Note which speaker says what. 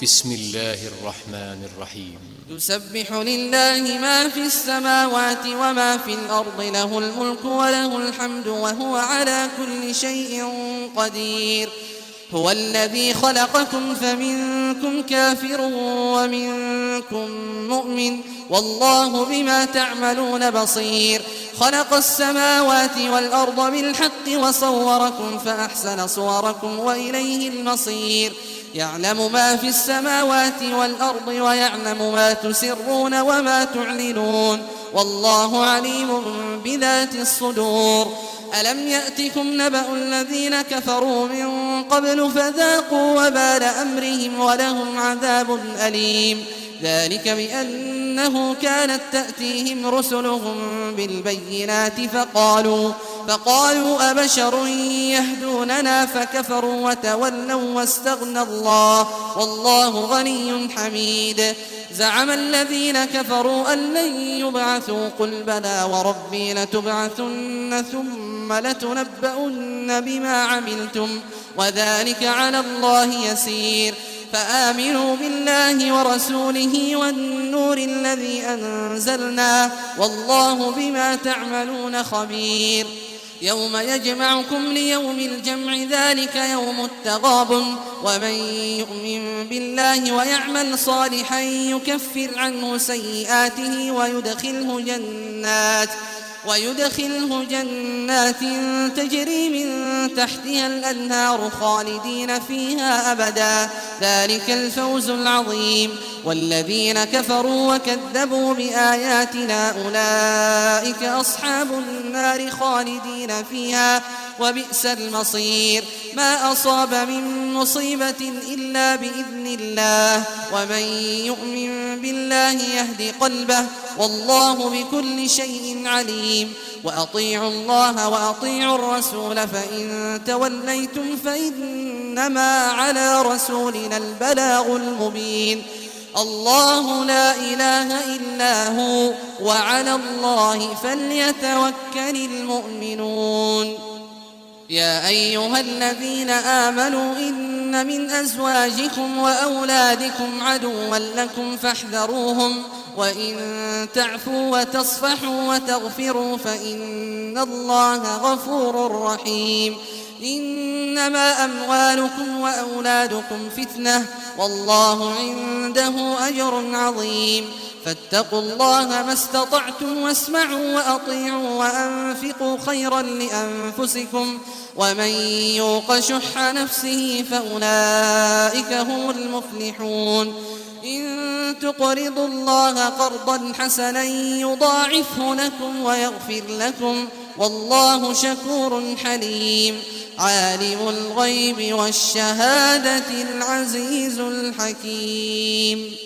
Speaker 1: بسم الله الرحمن الرحيم.
Speaker 2: يسبح لله ما في السماوات وما في الأرض، له الملك وله الحمد وهو على كل شيء قدير. هو الذي خلقكم فمنكم كافر ومنكم مؤمن، والله بما تعملون بصير. خلق السماوات والأرض بالحق وصوركم فأحسن صوركم وإليه المصير. يعلم ما في السماوات والأرض ويعلم ما تسرون وما تعلنون، والله عليم بذات الصدور. ألم يأتكم نبأ الذين كفروا من قبل فذاقوا وبال أمرهم ولهم عذاب أليم. ذلك بأنه كانت تأتيهم رسلهم بالبينات فقالوا أبشر يهدوننا فكفروا وتولوا واستغنى الله والله غني حميد. زعم الذين كفروا أن لن يبعثوا، قل بلى وربي لتبعثن ثم لتنبؤن بما عملتم وذلك على الله يسير. فآمنوا بالله ورسوله والنور الذي أنزلنا، والله بما تعملون خبير. يوم يجمعكم ليوم الجمع، ذلك يوم التغابن. ومن يؤمن بالله ويعمل صالحا يكفر عنه سيئاته ويدخله جنات تجري من تحتها الأنهار خالدين فيها أبدا، ذلك الفوز العظيم. والذين كفروا وكذبوا بآياتنا أولئك أصحاب النار خالدين فيها وبئس المصير. ما أصاب من مصيبة إلا بإذن الله، ومن يؤمن بالله يهد قلبه، والله بكل شيء عليم. وأطيعوا الله وأطيعوا الرسول، فإن توليتم فإنما على رسولنا البلاغ المبين. الله لا إله إلا هو، وعلى الله فليتوكل المؤمنون. يا أيها الذين آمنوا إن من أزواجكم وأولادكم عدوا لكم فاحذروهم، وإن تعفوا وتصفحوا وتغفروا فإن الله غفور رحيم. إنما أموالكم وأولادكم فتنة، والله عنده أجر عظيم. فاتقوا الله ما استطعتم واسمعوا وأطيعوا وأنفقوا خيرا لأنفسكم، ومن يوق شح نفسه فأولئك هم المفلحون. إن تقرضوا الله قرضا حسنا يضاعفه لكم ويغفر لكم، والله شكور حليم. عالم الغيب والشهادة العزيز الحكيم.